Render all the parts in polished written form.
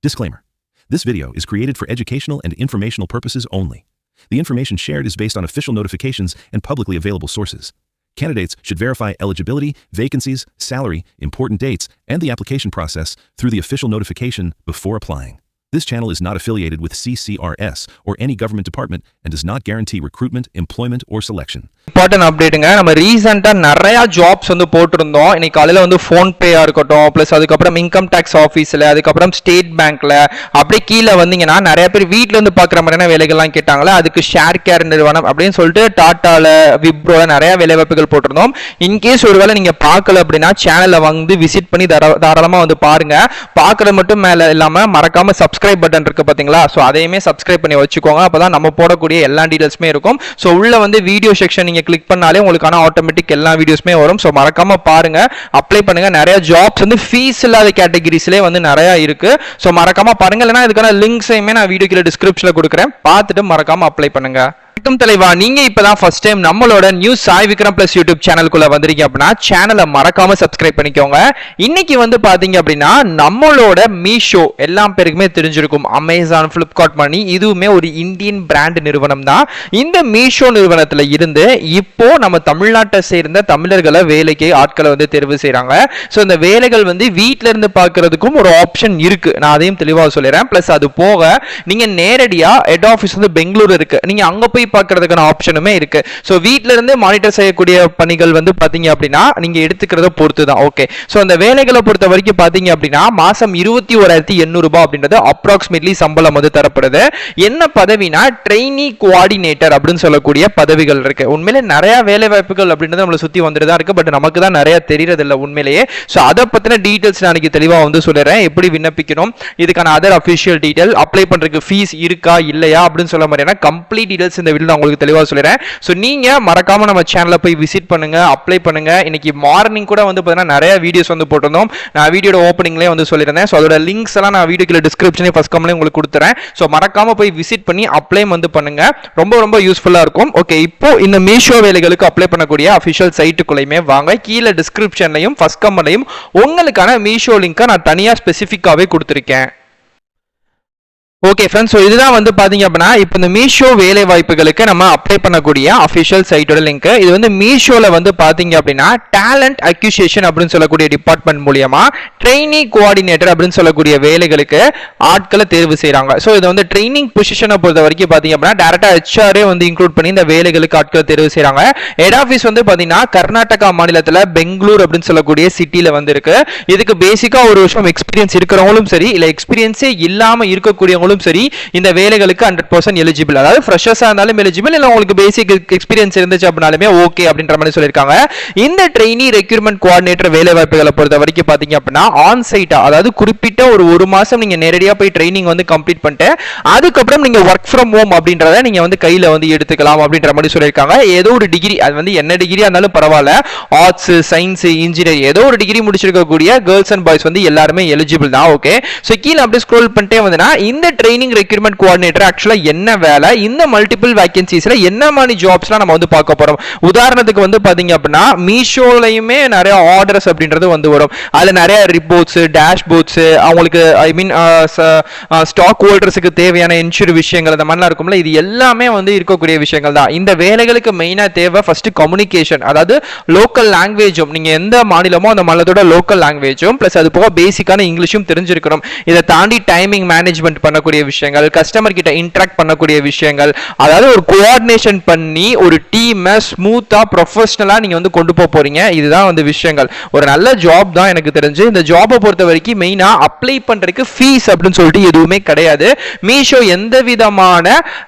Disclaimer. This video is created for educational and informational purposes only. The information shared is based on official notifications and publicly available sources. Candidates should verify eligibility, vacancies, salary, important dates, and the application process through the official notification before applying. This channel is not affiliated with CCRS or any government department and does not guarantee recruitment, employment, or selection. Important அப்டேட்டுங்க. நம்ம ரீசெண்டா நிறைய jobs வந்து போட்டிருந்தோம். இன்னைக்கு காலையில வந்து phone பேயா இருக்கட்டும், பிளஸ் அதுக்கப்புறம் இன்கம் டேக்ஸ் ஆஃபீஸில், அதுக்கப்புறம் ஸ்டேட் பேங்க்ல, அப்படியே கீழே வந்தீங்கன்னா நிறைய பேர் வீட்டில் இருந்து பார்க்குற மாதிரியான வேலைகள்லாம் கேட்டாங்களே, அதுக்கு ஷேர் கேர் நிறுவனம் அப்படின்னு சொல்லிட்டு டாட்டால, விப்ரோல நிறைய வேலைவாய்ப்புகள் போட்டிருந்தோம். இன்கேஸ் ஒருவேளை நீங்க பார்க்கல அப்படின்னா சேனலை வந்து விசிட் பண்ணி தாராளமாக வந்து பாருங்க. பார்க்கறது மட்டும் மேல இல்லாம மறக்காம சப்ஸ்கிரைப் பட்டன் இருக்கு பாத்தீங்களா, ஸோ அதையுமே சப்ஸ்கிரைப் பண்ணி வச்சுக்கோங்க. அப்பதான் நம்ம போடக்கூடிய எல்லா டீடைல்ஸுமே இருக்கும். ஸோ உள்ள வந்து வீடியோ செக்ஷன் நீங்க கிளிக் பண்ணாலே உங்களுக்கான ஆட்டோமேட்டிக் எல்லா வீடியோஸ்மே வரும். ஸோ மறக்காம பாருங்க, அப்ளை பண்ணுங்க. நிறைய ஜாப்ஸ் வந்து ஃபீஸ் இல்லாத கேட்டகரிஸ்லேயே வந்து நிறைய இருக்கு. ஸோ மறக்காம பாருங்க. இல்லைன்னா இதுக்கான லிங்க்ஸையுமே நான் வீடியோ கீழே டிஸ்கிரிப்ஷன்ல கொடுக்குறேன், பார்த்துட்டு மறக்காம அப்ளை பண்ணுங்க. தலைவா, நீங்க இப்பதான் ஃபர்ஸ்ட் டைம் நம்மளோட news Sai Vikram plus YouTube சேனலுக்குள்ள வந்திருக்கீங்க அப்படின்னா சேனலை மறக்காம சப்ஸ்கிரைப் பண்ணிக்கோங்க. இன்னைக்கு வந்து பாத்தீங்க அப்படின்னா நம்மளோட மீஷோ எல்லாம் பேருக்குமே தெரிஞ்சிருக்கும். அமேசான், பிளிப்கார்ட் மணி இதுவுமே ஒரு இந்தியன் பிராண்ட் நிறுவனம் தான். இந்த மீஷோ நிறுவனத்துல இருந்து இப்போ நம்ம தமிழ்நாட்டை சேர்ந்த தமிழர்களை வேலைக்கு ஆட்களை வந்து தேர்வு செய்யறாங்க. ஸோ இந்த வேலைகள் வந்து வீட்டில இருந்து பார்க்கறதுக்கும் ஒரு ஆப்ஷன் இருக்கு. நான் அதையும் தெளிவாக சொல்லிடுறேன். பிளஸ் அது போக நீங்க நேரடியா ஹெட் ஆஃபீஸ் வந்து பெங்களூர் இருக்கு, நீங்க அங்க போய் பார்க்கிறதுக்கான ஆப்ஷனுமே இருக்கு. சோ வீட்ல இருந்து மானிட்டர் செய்யக்கூடிய பணிகள் வந்து பாத்தீங்க அப்படின்னா நீங்க எடுத்துக்கிறத பொறுத்து தான். ஓகே, சோ அந்த வேலைகளை பொறுத்த வரைக்கும் பாத்தீங்க அப்படின்னா மாசம் 21,800 ரூபாய் அப்படின்றது அப்ராக்சிமேட்லி சம்பளம் வந்து தரப்படுது. என்ன பதவினா ட்ரெயினி கோஆர்டினேட்டர் அப்படின்னு சொல்லக்கூடிய பதவிகள் இருக்கு. உண்மையிலே நிறைய வேலை வாய்ப்புகள் அப்படின்றது நம்மளை சுத்தி வந்துட்டு தான் இருக்கு. பட் நமக்கு தான் நிறைய தெரியறது இல்லை உண்மையிலேயே. சோ அதை பத்தின டீடைல்ஸ் நான் தெளிவா வந்து சொல்லிடுறேன். எப்படி விண்ணப்பிக்கணும், இதுக்கான அதர் அபிஷியல் டீடைல், அப்ளை பண்றதுக்கு ஃபீஸ் இருக்கா இல்லையா அப்படின்னு சொல்ல மாதிரியான கம்ப்ளீட் டீடைல்ஸ் இந்த நான் உங்களுக்கு தெளிவா சொல்றேன். சோ நீங்க மறக்காம நம்ம சேனலை போய் விசிட் பண்ணுங்க, அப்ளை பண்ணுங்க. இன்னைக்கு மார்னிங் கூட வந்து பாத்தீங்கன்னா நிறைய வீடியோஸ் வந்து போட்டிருந்தோம். நான் வீடியோட ஓப்பனிங்லயே வந்து சொல்லிருந்தேன். சோ அதோட லிங்க்ஸ் எல்லாம் நான் வீடியோக்குள்ள டிஸ்கிரிப்ஷன்ல ஃபர்ஸ்ட் கமெண்ட்ல உங்களுக்கு கொடுத்துறேன். சோ மறக்காம போய் விசிட் பண்ணி அப்ளை வந்து பண்ணுங்க. ரொம்ப ரொம்ப யூஸ்ஃபுல்லா இருக்கும். ஓகே, இப்போ இந்த மீஷோ வேலைகளுக்கு அப்ளை பண்ணக்கூடிய அபிஷியல் சைட்டுக்குள்ளேயுமே வாங்க. கீழே டிஸ்கிரிப்ஷன்லயும் ஃபர்ஸ்ட் கமெண்ட்லயும் உங்களுக்கான மீஷோ லிங்கை நான் தனியா ஸ்பெசிஃபிக்காவே கொடுத்திருக்கேன். ஓகே ஃப்ரெண்ட்ஸ், ஸோ இதுதான் வந்து பார்த்தீங்க அப்படின்னா இப்போ இந்த மீஷோ வேலை வாய்ப்புகளுக்கு நம்ம அப்ளை பண்ணக்கூடிய அஃபிஷியல் சைட்டோட லிங்க். இது வந்து மீஷோவில் வந்து பார்த்தீங்க அப்படின்னா டேலண்ட் அக்யூசியேஷன் அப்படின்னு சொல்லக்கூடிய டிபார்ட்மெண்ட் மூலியமா ட்ரெயினி கோஆர்டினேட்டர் அப்படின்னு சொல்லக்கூடிய வேலைகளுக்கு ஆட்களை தேர்வு செய்கிறாங்க. ஸோ இது வந்து ட்ரைனிங் பொசிஷனை பொறுத்த வரைக்கும் பார்த்தீங்க அப்படின்னா டேரக்டா ஹெச்ஆரே வந்து இன்க்ளூட் பண்ணி இந்த வேலைகளுக்கு ஆட்களை தேர்வு செய்கிறாங்க. ஹெட் ஆஃபீஸ் வந்து பார்த்தீங்கன்னா கர்நாடகா மாநிலத்தில் பெங்களூர் அப்படின்னு சொல்லக்கூடிய சிட்டியில் வந்து இருக்கு. இதுக்கு பேசிக்கா ஒரு வருஷம் எக்ஸ்பீரியன்ஸ் இருக்கிறவங்களும் சரி, இல்லை எக்ஸ்பீரியன்ஸே இல்லாமல் இருக்கக்கூடியவங்களும் சரி இந்த வேலைகளுக்கு 100% எலிஜிபிள். அதாவது ஃப்ரெஷர்ஸா இருந்தாலும் எலிஜிபிள், இல்ல உங்களுக்கு பேசிக் எக்ஸ்பீரியன்ஸ் இருந்துச்சு அப்படினாலுமே ஓகே அப்படின்ற மாதிரி சொல்லிருக்காங்க. இந்த ட்ரெயினி ரெக்ரூட்மெண்ட் கோஆர்டினேட்டர் வேலை வாய்ப்புகளை பொறுத்த வரைக்கும் பாத்தீங்க அப்படின்னா ஆன் சைட்டா, அதாவது குறிப்பிட்ட ஒரு மாசம் நீங்க நேரடியா போய் ட்ரைனிங் வந்து கம்ப்ளீட் பண்ணிட்டு அதுக்கப்புறம் நீங்க ஒர்க் ஃப்ரம் ஹோம் அப்படின்றத நீங்க வந்து கையில வந்து எடுத்துக்கலாம் அப்படின்ற மாதிரி சொல்லிருக்காங்க. ஏதோ ஒரு டிகிரி, அது வந்து என்ன டிகிரியா இருந்தாலும் பரவாயில்ல, ஆர்ட்ஸ், சயின்ஸ், இன்ஜினியர் ஏதோ ஒரு டிகிரி முடிச்சிருக்கக்கூடிய கேர்ள்ஸ் அண்ட் பாய்ஸ் வந்து எல்லாருமே எலிஜிபிள் தான். ஓகே, சோ கீழே அப்படியே ஸ்க்ரோல் பண்ணிட்டே வந்தனா இந்த ட்ரைனிங் ரெக்ரூட்மெண்ட் கோஆர்டினேட்டர் ஆக்சுவலா என்ன வேலை, இந்த மல்டிபிள் வேகன்சிஸ்ல என்ன மாதிரி ஜாப்ஸ்லாம் நம்ம வந்து பார்க்க போறோம். உதாரணத்துக்கு வந்து பாத்தீங்க அப்படின்னா மீஷோலயுமே நிறைய ஆர்டர்ஸ் அப்படின்றது வந்து வரும். அதுல நிறைய ரிப்போர்ட்ஸ், டேஷ்போர்ட்ஸ், அவங்களுக்கு ஐ மீன் ஸ்டாக் ஹோல்டர்ஸுக்கு தேவையான இன்சூர் விஷயங்கள் அந்த மாதிரிலாம் இருக்கும்ல, இது எல்லாமே வந்து இருக்கக்கூடிய விஷயங்கள் தான். இந்த வேலைகளுக்கு மெயினா தேவை ஃபர்ஸ்ட் கம்யூனிகேஷன், அதாவது லோக்கல் லாங்குவேஜும், நீங்க எந்த மாநிலமோ அந்த மாநிலத்தோட லோக்கல் லாங்குவேஜும் பிளஸ் அது போக பேசிக்கான இங்கிலீஷும் தெரிஞ்சிருக்கணும். இதை தாண்டி டைமிங் மேனேஜ்மெண்ட் பண்ணக்கூடிய விஷயங்கள், கஸ்டமர் கிட்ட இன்டராக்ட் பண்ணக்கூடிய விஷயங்கள், அதாவது ஒரு கோஆர்டினேஷன் பண்ணி ஒரு டீமை ஸ்மூத்தா ப்ரொஃபஷனலா நீங்க வந்து கொண்டு போறீங்க. இதுதான் வந்து விஷயங்கள். ஒரு நல்ல ஜாப் தான் எனக்கு தெரிஞ்சு. இந்த ஜாபை பொறுத்த வரைக்கும் மெயினா அப்ளை பண்றதுக்கு ஃபீஸ் அப்படின்னு சொல்லிட்டு எதுவுமே கிடையாது. மீஷோ எந்த விதமான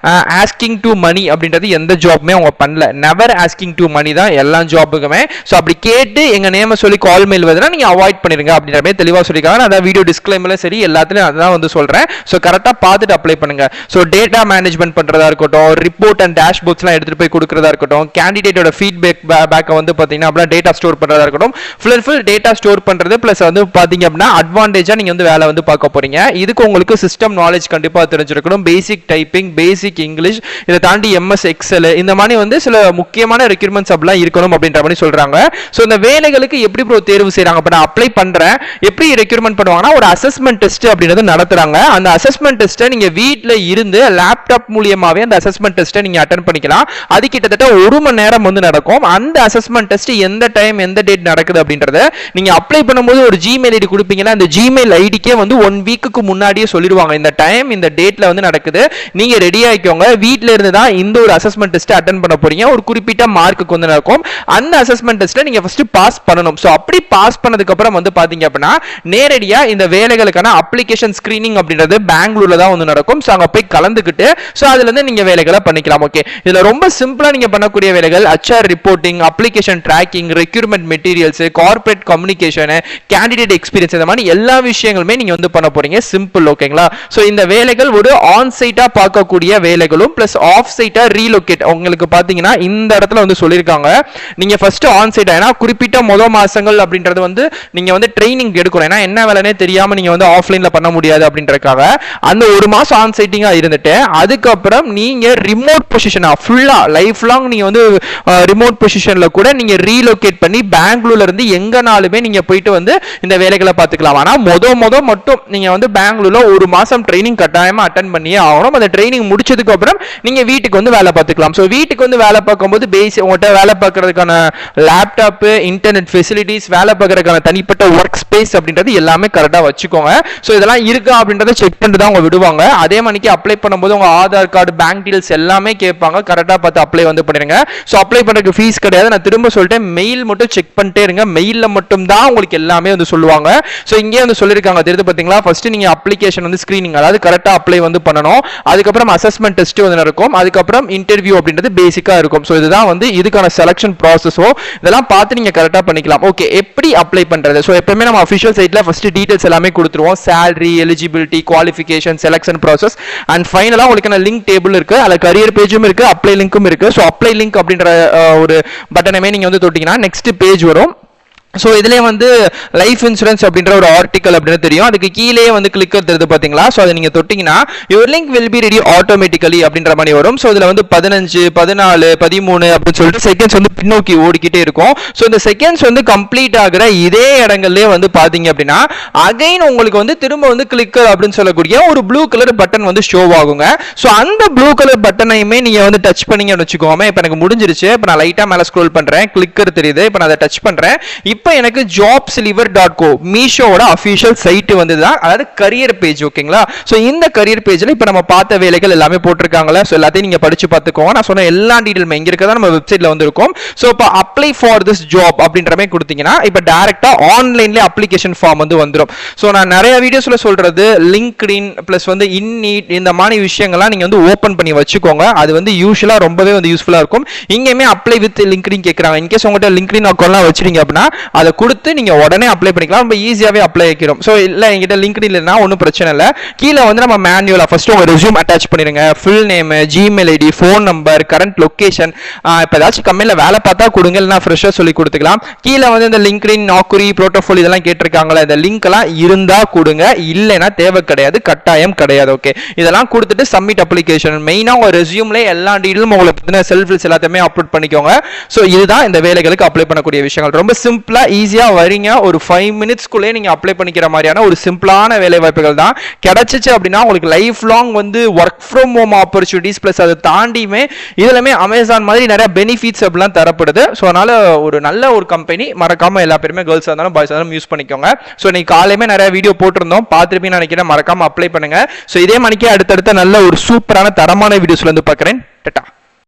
ஆஸ்கிங் டு மணி அப்படின்றது எந்த ஜாப்மே அவங்க பண்ணல. நெவர் ஆஸ்கிங் டு மணி தான் எல்லா ஜாபுக்குமே. ஸோ அப்படி கேட்டு எங்க நேம சொல்லி கால் மெயில் வருதுன்னா நீங்க அவாய்ட் பண்ணிருங்க அப்படின்ற மாதிரி தெளிவாக சொல்லியிருக்காங்க. அதான் வீடியோ டிஸ்க்ளைமர்ல சரி எல்லாத்துலயும் அதான் வந்து சொல்றேன். ஸோ கரெக்டா கரெக்டாக பார்த்துட்டு அப்ளை பண்ணுங்க. ஸோ டேட்டா மேனேஜ்மெண்ட் பண்ணுறதா இருக்கட்டும், ரிப்போர்ட் அண்ட் டேஷ்போர்ட்ஸ்லாம் எடுத்துகிட்டு போய் கொடுக்குறதா இருக்கட்டும், கேண்டிடேட்டோட ஃபீட்பேக் பேக்கை வந்து பார்த்தீங்கன்னா அப்படின்னா டேட்டா ஸ்டோர் பண்ணுறதா இருக்கட்டும், ஃபுல் டேட்டா ஸ்டோர் பண்ணுறது ப்ளஸ் வந்து பார்த்தீங்க அப்படின்னா அட்வான்டேஜாக நீங்கள் வந்து வேலை வந்து பார்க்க போகிறீங்க. இதுக்கு உங்களுக்கு சிஸ்டம் நாலேஜ் கண்டிப்பாக தெரிஞ்சிருக்கணும், பேசிக் டைப்பிங், பேசிக் இங்கிலீஷ், இதை தாண்டி MS எக்ஸல், இந்த மாதிரி வந்து சில முக்கியமான ரெக்யூர்மெண்ட்ஸ் அப்படிலாம் இருக்கணும் அப்படின்ற மாதிரி சொல்கிறாங்க. ஸோ இந்த வேலைகளுக்கு எப்படி ப்ரோ தேர்வு செய்கிறாங்க? இப்போ நான் அப்ளை பண்ணுறேன், எப்படி ரெக்யூர்மெண்ட் பண்ணுவாங்கன்னா ஒரு அசஸ்மெண்ட் டெஸ்ட் அப்படின்றது நடத்துறாங்க. அந்த அசஸ்மெண்ட் டெஸ்ட்டை நீங்கள் வீட்டில் இருந்து லேப்டாப் மூலியமாகவே அந்த அசஸ்மெண்ட் டெஸ்ட்டை நீங்கள் அட்டன் பண்ணிக்கலாம். அது கிட்டத்தட்ட 1 மணி நேரம் வந்து நடக்கும். அந்த அசஸ்மெண்ட் டெஸ்ட் எந்த டைம் எந்த டேட் நடக்குது அப்படின்றத நீங்கள் அப்ளை பண்ணும்போது ஒரு ஜிமெயில் ஐடி கொடுப்பீங்கன்னா அந்த ஜிமெயில் ஐடிக்கே வந்து 1 வீக்குக்கு முன்னாடியே சொல்லிடுவாங்க, இந்த டைம் இந்த டேட்ல வந்து நடக்குது, நீங்க ரெடி ஆகிக்கோங்க. வீட்டில இருந்து தான் இந்த ஒரு அசஸ்மெண்ட் டெஸ்ட் அட்டன் பண்ண போறீங்க. ஒரு குறிப்பிட்ட மார்க்குக்கு வந்து நடக்கும். அந்த அசஸ்மெண்ட் டெஸ்ட்டை நீங்க ஃபர்ஸ்ட் பாஸ் பண்ணணும். ஸோ அப்படி பாஸ் பண்ணதுக்கு அப்புறம் வந்து பாத்தீங்க அப்படின்னா நேரடியா இந்த வேலைகளுக்கான அப்ளிகேஷன் ஸ்கிரீனிங் அப்படின்றது பெங்களூர்ல தான் வந்து நடக்கும். ஸோ அங்க போய் கலந்துக்கிட்டு ஸோ அதுல இருந்து நீங்க வேலைகளை பண்ணிக்கலாம். ஓகே, இதுல ரொம்ப சிம்பிளா நீங்க பண்ணக்கூடிய வேலைகள் HR reporting, application tracking, requirement materials, corporate communication, candidate experience, இந்த மாதிரி எல்லா விஷயங்களுமே நீங்க வந்து பண்ண போறீங்க. சிம்பிள். ஓகேங்களா? ஸோ இந்த வேலைகள் ஒரு ஆன் சைட்டா பார்க்கக்கூடிய வேலைகளும் பிளஸ் ஆஃப் சைட்டா ரீலோகேட் உங்களுக்கு பாத்தீங்கன்னா இந்த இடத்துல வந்து சொல்லியிருக்காங்க. நீங்க ஃபர்ஸ்ட் ஆன் சைட்டா, ஏன்னா குறிப்பிட்ட முதல் மாசங்கள் அப்படின்றது வந்து நீங்க வந்து ட்ரைனிங் எடுக்கணும். ஏன்னா என்ன வேலைனே தெரியாம நீங்க வந்து ஆஃப்லைன்ல பண்ண முடியாது அப்படின்றதுக்காக அந்த 1 மாசம் ஆன் சைட்டிங்கா இருந்துட்டு அதுக்கப்புறம் நீங்க ரிமோட் பொசிஷனா ஃபுல்லா லைஃப் லாங் நீங்க வந்து ரிமோட் பொசிஷன்ல கூட நீங்க ரீலோகேட் பண்ணி பெங்களூர்ல இருந்து எங்கனாலுமே நீங்க போயிட்டு வந்து இந்த வேலைகளை பார்த்துக்கலாம். ஆனா மொத மட்டும் நீங்க வந்து பெங்களூர்ல 1 மாசம் ட்ரைனிங் கட்டாயமா அட்டன் பண்ணியே ஆகணும். அந்த ட்ரைனிங் முடிச்சதுக்கு அப்புறம் நீங்க வீட்டுக்கு வந்து வேலை பார்த்துக்கலாம். ஸோ வீட்டுக்கு வந்து வேலை பார்க்கும்போது பேசிக் உங்கள்கிட்ட வேலை பார்க்கறதுக்கான லேப்டாப், இன்டர்நெட் ஃபெசிலிட்டிஸ், வேலை பார்க்கறதுக்கான தனிப்பட்ட ஒர்க் ஸ்பேஸ் அப்படின்றது எல்லாமே கரெக்டாக வச்சுக்கோங்க. ஸோ இதெல்லாம் இருக்கா அப்படின்றத செக் பண்ணிட்டு தான் அவங்க விடுவாங்க. அதே மணிக்கு அப்ளை பண்ணும்போது உங்க ஆதார் கார்டு, பேங்க் டீடைல்ஸ் எல்லாமே கேட்பாங்க. கரெக்டாக பார்த்து அப்ளை வந்து பண்ணிருங்க. ஸோ அப்ளை பண்ணுறதுக்கு ஃபீஸ் கிடையாது. நான் திரும்ப சொல்லிட்டேன், மெயில் மட்டும் செக் பண்ணிட்டே இருங்க. மெயில்ல மட்டும் தான் உங்களுக்கு எல்லாமே வந்து சொல்லுவாங்க. ஸோ இங்கே வந்து சொல்லியிருக்காங்க தெரியுது பார்த்தீங்களா, ஃபர்ஸ்ட் நீங்க அப்ளிகேஷன் வந்து ஸ்கிரீனிங், அதாவது கரெக்டாக அப்ளை வந்து பண்ணணும். அதுக்கப்புறம் அசஸ்மெண்ட் டெஸ்ட் வந்து நடக்கும். அதுக்கப்புறம் இன்டர்வியூ அப்படின்றது பேசிக்கா இருக்கும். ஸோ இதுதான் வந்து இதுக்கான செலக்ஷன் ப்ராசஸோ, இதெல்லாம் பார்த்து நீங்க கரெக்டாக பண்ணிக்கலாம். ஓகே, எப்படி அப்ளை பண்றது? ஸோ எப்பவுமே நம்ம அஃபிஷியல் சைட்ல ஃபர்ஸ்ட் டீடைல்ஸ் எல்லாமே கொடுத்துருவோம். salary, eligibility, qualification, selection process and ஃபைனலா உங்களுக்கு லிங்க் டேபிள் இருக்கு. அதுல கரியர் பேஜும் இருக்கு, அப்ளை லிங்க்கும் இருக்கு. ஸோ அப்ளை லிங்க் அப்படின்ற ஒரு பட்டனமே நீங்க வந்து தொட்டீங்கன்னா நெக்ஸ்ட் பேஜ் வரும். ஸோ இதுலேயே வந்து லைஃப் இன்சூரன்ஸ் அப்படின்ற ஒரு ஆர்டிக்கல் அப்படின்னு தெரியும். அதுக்கு கீழே வந்து கிளிக் தருது பார்த்தீங்களா. ஸோ அதை நீங்கள் தொட்டிங்கன்னா your link will be ready automatically அப்படின்ற மாதிரி வரும். ஸோ இதில் வந்து 15, 14, 13 அப்படின்னு சொல்லிட்டு செகண்ட்ஸ் வந்து பின்னோக்கி ஓடிக்கிட்டே இருக்கும். ஸோ இந்த செகண்ட்ஸ் வந்து கம்ப்ளீட் ஆகிற இதே இடங்கள்லேயே வந்து பார்த்தீங்க அப்படின்னா அகைன் உங்களுக்கு வந்து திரும்ப வந்து கிளிக்கர் அப்படின்னு சொல்லக்கூடிய ஒரு ப்ளூ கலர் பட்டன் வந்து ஷோ ஆகுங்க. ஸோ அந்த ப்ளூ கலர் பட்டனையுமே நீங்கள் வந்து டச் பண்ணீங்கன்னு வச்சுக்கோமே. இப்போ எனக்கு முடிஞ்சிருச்சு. இப்போ நான் லைட்டாக மேலே ஸ்க்ரோல் பண்ணுறேன், கிளிக்கர் தெரியுது. இப்போ நான் அதை டச் பண்ணுறேன். இப்போ எனக்கு jobsliver.co மீஷோவோட அஃபிஷியல் சைட் வந்துதான், அதாவது கரியர் பேஜ். ஓகேங்களா? ஸோ இந்த கரியர் பேஜ்ல இப்போ நம்ம பார்த்த வேலைகள் எல்லாமே போட்டிருக்காங்களா. ஸோ எல்லாத்தையும் நீங்க படிச்சு பார்த்துக்கோங்க. நான் சொன்ன எல்லா டீடைலுமே இங்க இருக்கதா நம்ம வெப்சைட்ல வந்து இருக்கும். ஸோ இப்போ அப்ளை ஃபார் திஸ் ஜாப் அப்படின்ற மாதிரி கொடுத்தீங்கன்னா இப்போ டைரக்டா ஆன்லைன்ல அப்ளிகேஷன் ஃபார்ம் வந்து வந்துடும். ஸோ நான் நிறைய வீடியோஸ்ல சொல்றது லிங்க்டின் பிளஸ் வந்து இன்னீட் இந்த மாதிரி விஷயங்கள்லாம் நீங்க வந்து ஓப்பன் பண்ணி வச்சுக்கோங்க. அது வந்து யூஸ்வலா ரொம்பவே வந்து யூஸ்ஃபுல்லா இருக்கும். இங்கேயுமே அப்ளை வித் லிங்க்டின் கேட்கறாங்க. இன்கேஸ் உங்கள்கிட்ட லிங்க்டின் அக்கௌண்ட்லாம் வச்சிருக்கீங்க அப்படின்னா அதை கொடுத்து நீங்க உடனே அப்ளை பண்ணிக்கலாம். ரொம்ப ஈஸியாவே அப்ளை ஆகிரும். சோ இல்ல என்கிட்ட லிங்க்டின் இல்லனா ஒண்ணும் பிரச்சனை இல்ல. கீழ வந்து நம்ம மேனுவலா ஃபர்ஸ்ட் உங்க ரெஸ்யூம் அட்டாச் பண்ணிருங்க. Full name, Gmail ID, phone number, current location, இப்ப ஏதாச்சும் கம்பெனில வேலை பார்த்தா கொடுங்க, இல்லனா ஃப்ரெஷரா சொல்லி கொடுத்துக்கலாம். கீழ வந்து இந்த லிங்க்டின், நாக்குரி, புரோட்டோஃபோல் இதெல்லாம் கேட்டிருக்காங்களா, இந்த லிங்க் எல்லாம் இருந்தா கொடுங்க, இல்லனா தேவை கிடையாது, கட்டாயம் கிடையாது. ஓகே, இதெல்லாம் கொடுத்துட்டு சப்மிட் அப்ளிகேஷன். மெயினா உங்க ரெஸ்யூம்ல எல்லா டீடைலும் உங்களை பத்தின செல்ஃப் எல்லாத்தையுமே அப்லோட் பண்ணிக்கோங்க. சோ இதுதான் இந்த வேலைகளுக்கு அப்ளை பண்ணக்கூடிய விஷயங்கள். ரொம்ப சிம்பிளா ஈஸியா வரீங்க. ஒரு 5 மினிட்ஸ்க்குள்ளே நீங்க அப்ளை பண்ணிக்கிற மாதிரியான ஒரு சிம்பிளான வேலை வாய்ப்புகள் தான் கிடைச்சிச்சு அப்படின்னா உங்களுக்கு லைஃப் லாங் வந்து work from home opportunities plus அதை தாண்டியுமே இதுலமே அமேசான் மாதிரி நிறைய பெனிஃபிட்ஸ் அப்படிலாம் தரப்படுது. ஸோ அதனால ஒரு நல்ல ஒரு கம்பெனி, மறக்காம எல்லா பேருமே கேர்ள்ஸ் இருந்தாலும் பாய்ஸ் இருந்தாலும் யூஸ் பண்ணிக்கோங்க. ஸோ இன்னைக்கு காலையுமே நிறைய வீடியோ போட்டிருந்தோம், பார்த்துருப்பீங்கன்னு நினைக்கிறேன். மறக்காம அப்ளை பண்ணுங்க. ஸோ இதே மணிக்கே அடுத்தடுத்த நல்ல ஒரு சூப்பரான தரமான வீடியோஸ்ல வந்து பார்க்குறேன். டட்டா.